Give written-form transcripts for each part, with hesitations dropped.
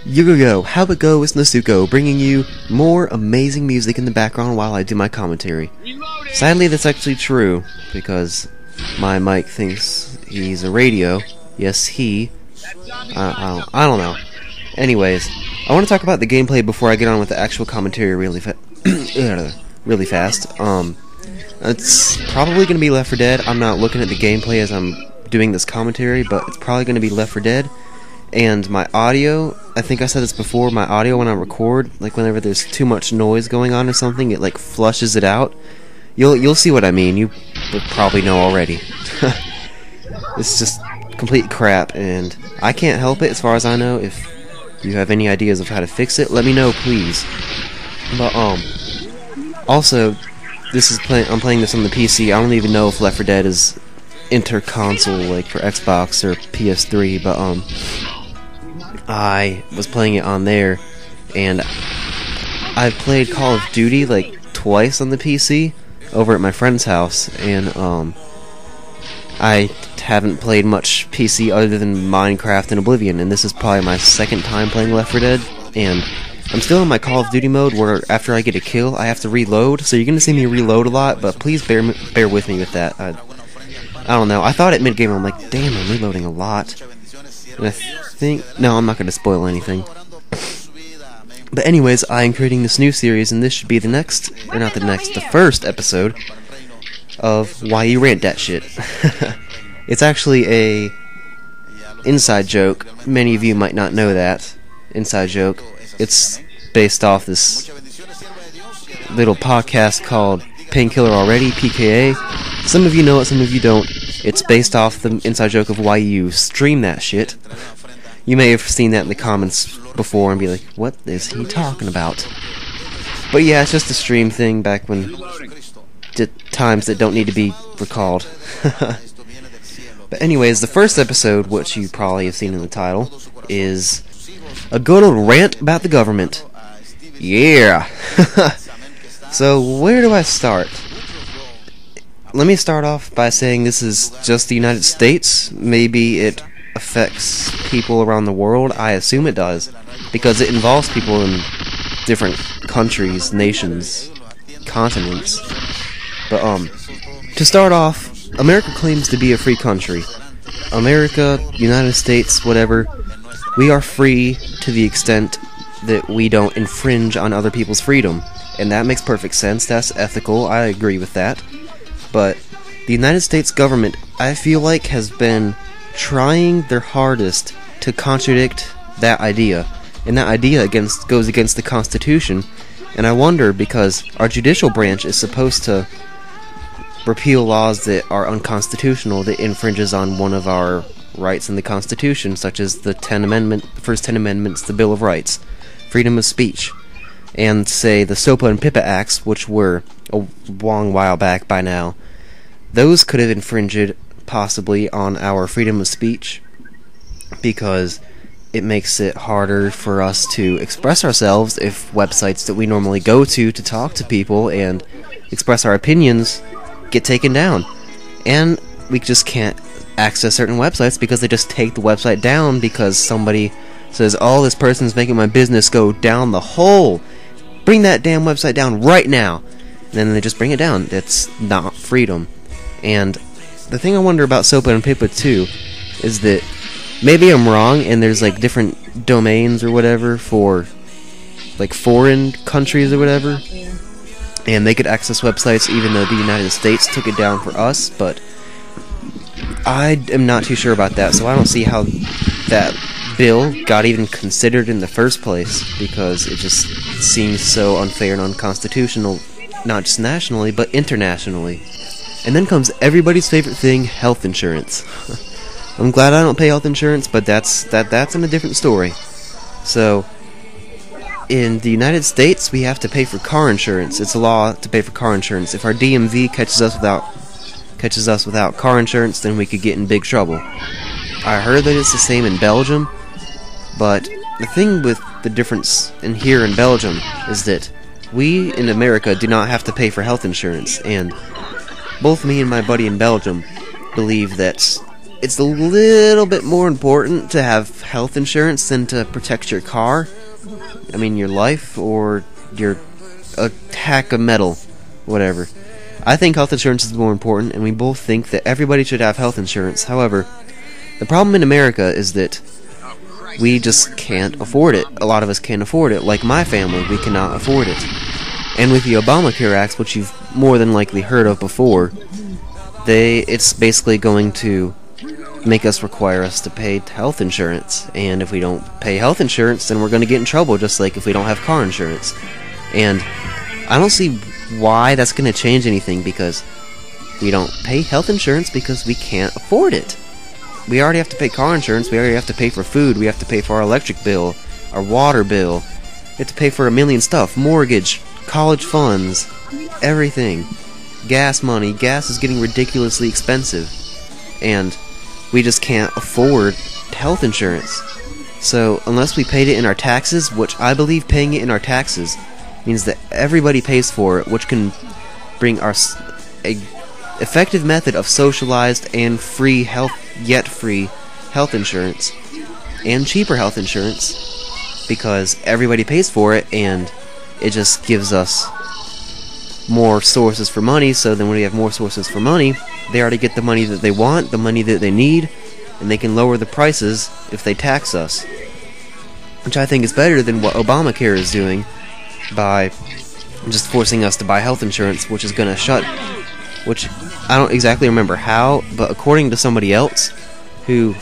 Yo, how it go? It's Nasuko, bringing you more amazing music in the background while I do my commentary. Sadly, that's actually true, because my mic thinks he's a radio. Yes, he. I don't know. Anyways, I want to talk about the gameplay before I get on with the actual commentary really fast. It's probably going to be Left 4 Dead. I'm not looking at the gameplay as I'm doing this commentary, but it's probably going to be Left 4 Dead. And my audio, I think I said this before, my audio when I record, like whenever there's too much noise going on or something, it like flushes it out. You'll see what I mean. You would probably know already. It's just complete crap, and I can't help it as far as I know. If you have any ideas of how to fix it, let me know, please. But also, I'm playing this on the PC. I don't even know if Left 4 Dead is inter-console, like for Xbox or PS3, but I was playing it on there, and I played Call of Duty like twice on the PC over at my friend's house, and I haven't played much PC other than Minecraft and Oblivion, and this is probably my second time playing Left 4 Dead, and I'm still in my Call of Duty mode where after I get a kill I have to reload, so you're going to see me reload a lot, but please bear with me with that. I don't know, I thought at mid-game I'm like, damn, I'm reloading a lot. And I think... No, I'm not going to spoil anything. But anyways, I am creating this new series, and this should be the first episode of Why You Rant That Shit. It's actually a inside joke. Many of you might not know that. Inside joke. It's based off this little podcast called Painkiller Already, PKA. Some of you know it, some of you don't. It's based off the inside joke of why you stream that shit. You may have seen that in the comments before and be like, what is he talking about? But yeah, it's just a stream thing back when times that don't need to be recalled. But anyways, the first episode, which you probably have seen in the title, is a good old rant about the government. Yeah! So, where do I start? Let me start off by saying this is just the United States. Maybe it affects people around the world. I assume it does, because it involves people in different countries, nations, continents. But to start off, America claims to be a free country. America, United States, whatever, we are free to the extent that we don't infringe on other people's freedom. And that makes perfect sense. That's ethical. I agree with that. But the United States government, I feel like, has been trying their hardest to contradict that idea. And that idea goes against the Constitution. And I wonder, because our judicial branch is supposed to repeal laws that are unconstitutional, that infringes on one of our rights in the Constitution, such as the first 10 Amendments, the Bill of Rights, freedom of speech, and, say, the SOPA and PIPA Acts, which were a long while back by now. Those could have infringed, possibly, on our freedom of speech, because it makes it harder for us to express ourselves if websites that we normally go to talk to people and express our opinions get taken down. And we just can't access certain websites because they just take the website down because somebody says, oh, this person's making my business go down the hole. Bring that damn website down right now. And then they just bring it down. That's not freedom. And the thing I wonder about SOPA and PIPA too is that maybe I'm wrong and there's like different domains or whatever for like foreign countries or whatever, and they could access websites even though the United States took it down for us, but I am not too sure about that, so I don't see how that bill got even considered in the first place, because it just seems so unfair and unconstitutional, not just nationally, but internationally. And then comes everybody's favorite thing, health insurance. I'm glad I don't pay health insurance, but that's in a different story. So, in the United States, we have to pay for car insurance. It's a law to pay for car insurance. If our DMV catches us without car insurance, then we could get in big trouble. I heard that it's the same in Belgium, but the thing with the difference in here in Belgium is that we in America do not have to pay for health insurance, and both me and my buddy in Belgium believe that it's a little bit more important to have health insurance than to protect your car. I mean, your life or your attack of metal, whatever. I think health insurance is more important, and we both think that everybody should have health insurance. However, the problem in America is that we just can't afford it. A lot of us can't afford it. Like my family, we cannot afford it. And with the Obamacare Act, which you've more than likely heard of before, it's basically going to make us require us to pay health insurance. And if we don't pay health insurance, then we're going to get in trouble, just like if we don't have car insurance. And I don't see why that's going to change anything, because we don't pay health insurance because we can't afford it. We already have to pay car insurance, we already have to pay for food, we have to pay for our electric bill, our water bill, we have to pay for a million stuff, mortgage, college funds, everything. Gas money. Gas is getting ridiculously expensive, and we just can't afford health insurance. So unless we paid it in our taxes, which I believe paying it in our taxes means that everybody pays for it, which can bring a effective method of socialized and free health, yet free health insurance, and cheaper health insurance, because everybody pays for it, and it just gives us more sources for money. So then when we have more sources for money, they already get the money that they want, the money that they need, and they can lower the prices if they tax us, which I think is better than what Obamacare is doing by just forcing us to buy health insurance, which is going to which I don't exactly remember how, but according to somebody else who,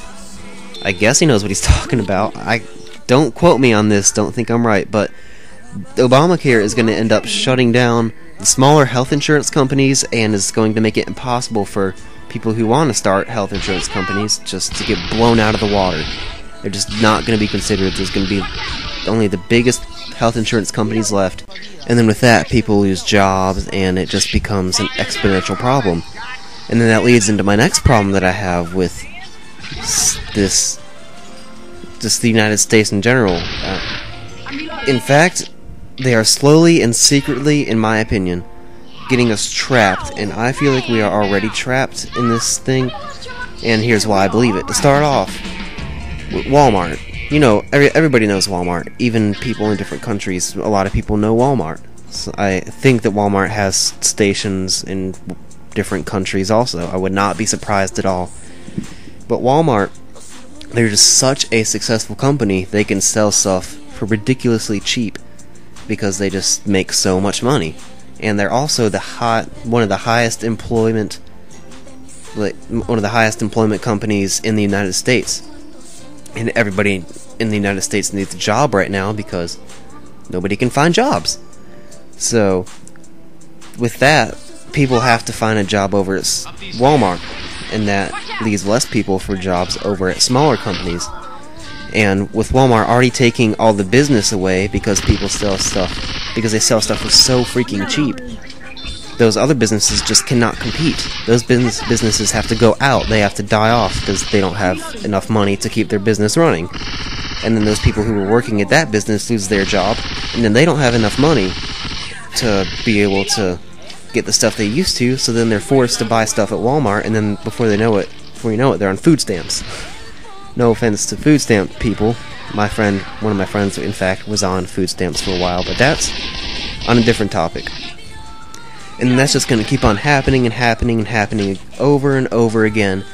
I guess he knows what he's talking about, don't quote me on this, don't think I'm right, but Obamacare is going to end up shutting down the smaller health insurance companies, and is going to make it impossible for people who want to start health insurance companies just to get blown out of the water. They're just not going to be considered. There's going to be only the biggest health insurance companies left, and then with that, people lose jobs, and it just becomes an exponential problem. And then that leads into my next problem that I have with just the United States in general. In fact, they are slowly and secretly, in my opinion, getting us trapped, and I feel like we are already trapped in this thing, and here's why I believe it. To start off, with Walmart. You know, everybody knows Walmart. Even people in different countries, a lot of people know Walmart. So I think that Walmart has stations in different countries also. I would not be surprised at all. But Walmart, they're just such a successful company, they can sell stuff for ridiculously cheap because they just make so much money. And they're also one of the highest employment companies in the United States. And everybody in the United States needs a job right now because nobody can find jobs. So, with that, people have to find a job over at Walmart, and that leaves less people for jobs over at smaller companies. And with Walmart already taking all the business away because they sell stuff for so freaking cheap, those other businesses just cannot compete. Those businesses have to go out. They have to die off because they don't have enough money to keep their business running. And then those people who were working at that business lose their job, and then they don't have enough money to be able to get the stuff they used to, so then they're forced to buy stuff at Walmart, and then before you know it, they're on food stamps. No offense to food stamp people. One of my friends, in fact, was on food stamps for a while, but that's on a different topic. And that's just going to keep on happening and happening and happening over and over again.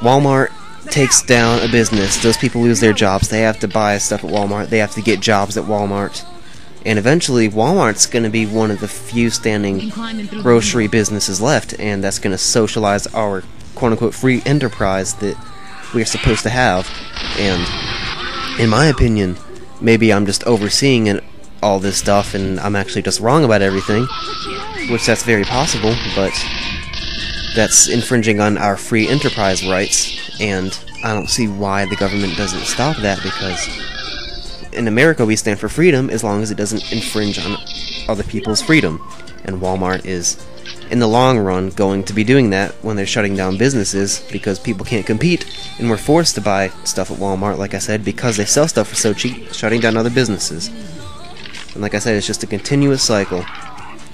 Walmart takes down a business. Those people lose their jobs. They have to buy stuff at Walmart. They have to get jobs at Walmart. And eventually, Walmart's going to be one of the few standing grocery businesses left, and that's going to socialize our quote-unquote free enterprise that we are supposed to have. And in my opinion, maybe I'm just overseeing all this stuff, and I'm actually just wrong about everything, which that's very possible, but that's infringing on our free enterprise rights, and I don't see why the government doesn't stop that, because in America we stand for freedom as long as it doesn't infringe on other people's freedom, and Walmart is, in the long run, going to be doing that when they're shutting down businesses because people can't compete, and we're forced to buy stuff at Walmart, like I said, because they sell stuff for so cheap, shutting down other businesses. And like I said, it's just a continuous cycle.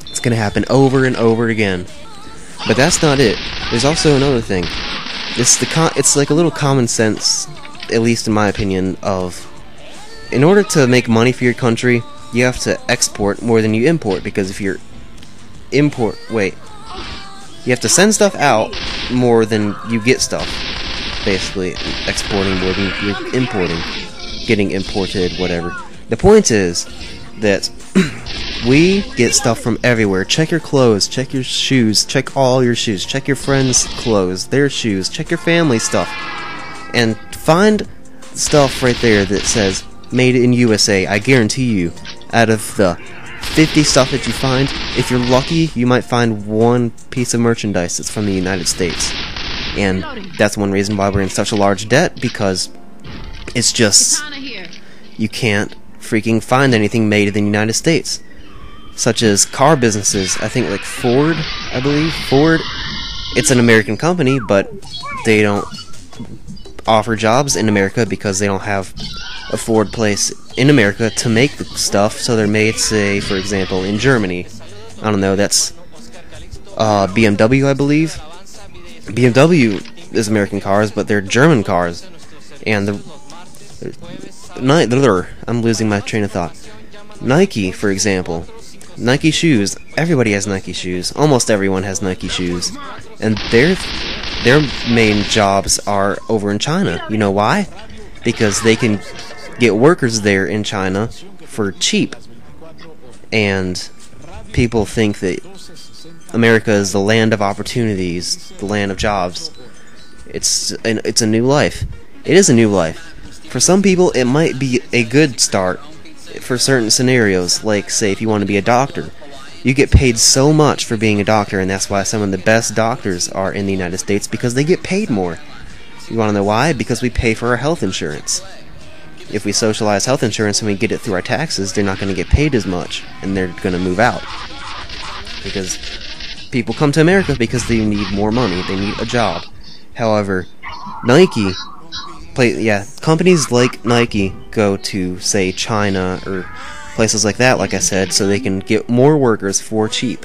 It's going to happen over and over again. But that's not it. There's also another thing. It's like a little common sense, at least in my opinion, of in order to make money for your country, you have to export more than you import, because if you have to send stuff out more than you get stuff. Basically, exporting more than you're importing, getting imported, whatever. The point is that we get stuff from everywhere. Check your clothes, check your shoes, check all your shoes, check your friends' clothes, their shoes, check your family stuff, and find stuff right there that says made in USA. I guarantee you, out of the 50 stuff that you find, if you're lucky, you might find one piece of merchandise that's from the United States. And that's one reason why we're in such a large debt, because it's just, you can't freaking find anything made in the United States. Such as car businesses. I think like Ford, I believe. Ford, it's an American company, but they don't offer jobs in America because they don't have a Ford place in America to make the stuff, so they're made, say, for example, in Germany. I don't know, that's BMW, I believe. BMW is American cars, but they're German cars. And I'm losing my train of thought. Nike, for example. Nike shoes. Everybody has Nike shoes. Almost everyone has Nike shoes. And their main jobs are over in China. You know why? Because they can get workers there in China for cheap. And people think that America is the land of opportunities, the land of jobs. It's a new life. It is a new life. For some people, it might be a good start for certain scenarios, like, say, if you want to be a doctor. You get paid so much for being a doctor, and that's why some of the best doctors are in the United States, because they get paid more. You want to know why? Because we pay for our health insurance. If we socialize health insurance and we get it through our taxes, they're not going to get paid as much, and they're going to move out. Because people come to America because they need more money, they need a job. However, companies like Nike go to, say, China or places like that, like I said, so they can get more workers for cheap.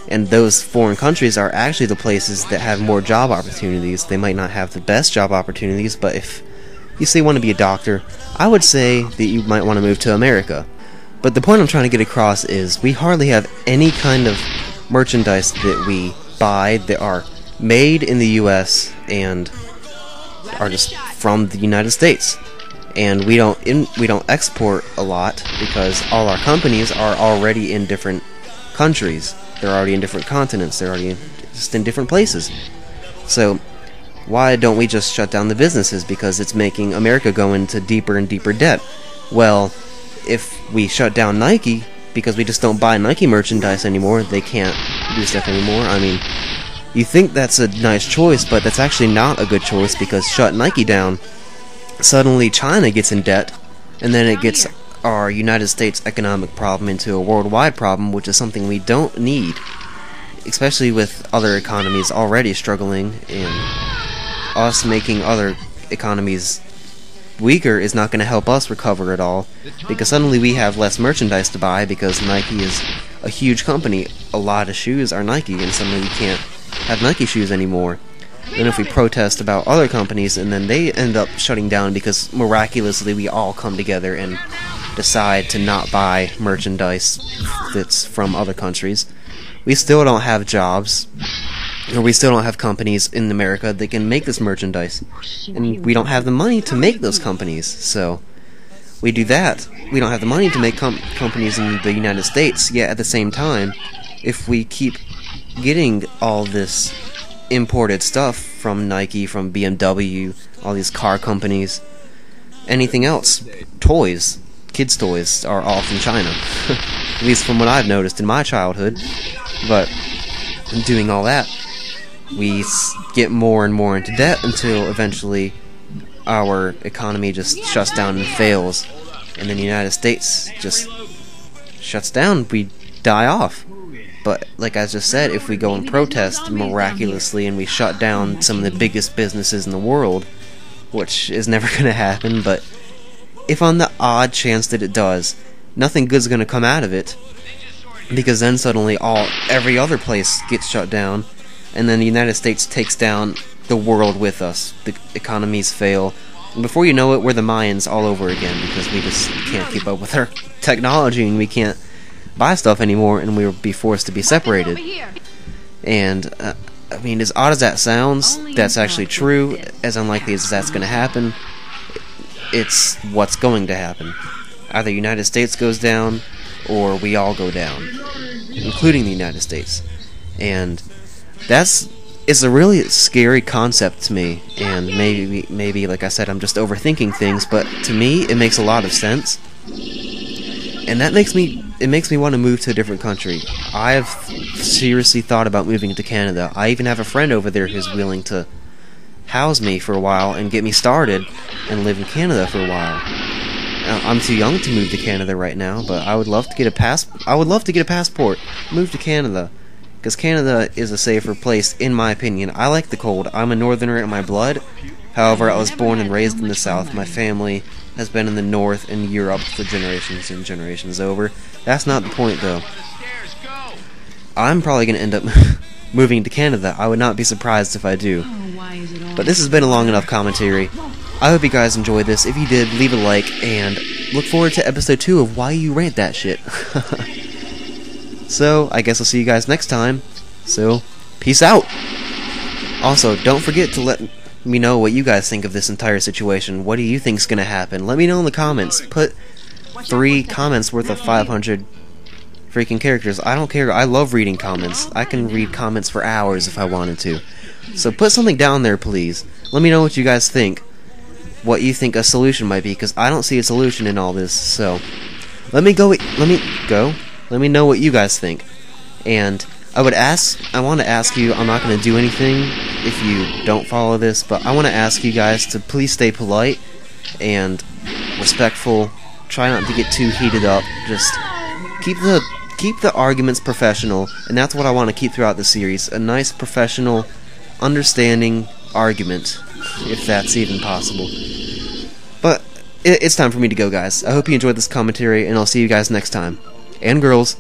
And those foreign countries are actually the places that have more job opportunities. They might not have the best job opportunities, but if you say you want to be a doctor, I would say that you might want to move to America. But the point I'm trying to get across is we hardly have any kind of merchandise that we buy that are made in the US and are just from the United States. And we don't export a lot because all our companies are already in different countries. They're already in different continents. They're already just in different places. So why don't we just shut down the businesses? Because it's making America go into deeper and deeper debt. Well, if we shut down Nike because we just don't buy Nike merchandise anymore, they can't do stuff anymore. I mean, you think that's a nice choice, but that's actually not a good choice, because shut Nike down, suddenly China gets in debt, and then it gets our United States economic problem into a worldwide problem, which is something we don't need, especially with other economies already struggling, and us making other economies weaker is not going to help us recover at all, because suddenly we have less merchandise to buy because Nike is a huge company. A lot of shoes are Nike, and suddenly we can't have Nike shoes anymore. Then if we protest about other companies and then they end up shutting down because miraculously we all come together and decide to not buy merchandise that's from other countries, we still don't have jobs, or we still don't have companies in America that can make this merchandise, and we don't have the money to make those companies. So we do that. We don't have the money to make companies in the United States, yet at the same time, if we keep getting all this imported stuff from Nike, from BMW, all these car companies, anything else, toys, kids' toys are all from China. At least from what I've noticed in my childhood. But in doing all that, we get more and more into debt until eventually our economy just shuts down and fails, and then the United States just shuts down. We die off. But like I just said, if we go and protest miraculously and we shut down some of the biggest businesses in the world, which is never going to happen, but if on the odd chance that it does, nothing good's going to come out of it, because then suddenly every other place gets shut down, and then the United States takes down the world with us. The economies fail. And before you know it, we're the Mayans all over again because we just can't keep up with our technology and we can't buy stuff anymore and we'll be forced to be separated. And, I mean, as odd as that sounds, that's actually true. As unlikely as that's going to happen, it's what's going to happen. Either the United States goes down or we all go down, including the United States. And it's a really scary concept to me, and maybe like I said, I'm just overthinking things, but to me it makes a lot of sense. And that makes me want to move to a different country. I've seriously thought about moving to Canada. I even have a friend over there who's willing to house me for a while and get me started and live in Canada for a while. I'm too young to move to Canada right now, but I would love to get a passport, move to Canada, because Canada is a safer place, in my opinion. I like the cold. I'm a northerner in my blood. However, I was born and raised in the South. My family has been in the North and Europe for generations and generations over. That's not the point, though. I'm probably going to end up moving to Canada. I would not be surprised if I do. But this has been a long enough commentary. I hope you guys enjoyed this. If you did, leave a like, and look forward to episode 2 of Why You Rant That Shit. So, I guess I'll see you guys next time. So, peace out! Also, don't forget to let me know what you guys think of this entire situation. What do you think's gonna happen? Let me know in the comments. Put 3 comments worth of 500 freaking characters. I don't care. I love reading comments. I can read comments for hours if I wanted to. So put something down there, please. Let me know what you guys think. What you think a solution might be, because I don't see a solution in all this. So, let me know what you guys think. And I want to ask you, I'm not going to do anything if you don't follow this, but I want to ask you guys to please stay polite and respectful. Try not to get too heated up. Just keep the arguments professional, and that's what I want to keep throughout the series. A nice, professional, understanding argument, if that's even possible. But it's time for me to go, guys. I hope you enjoyed this commentary, and I'll see you guys next time. And girls.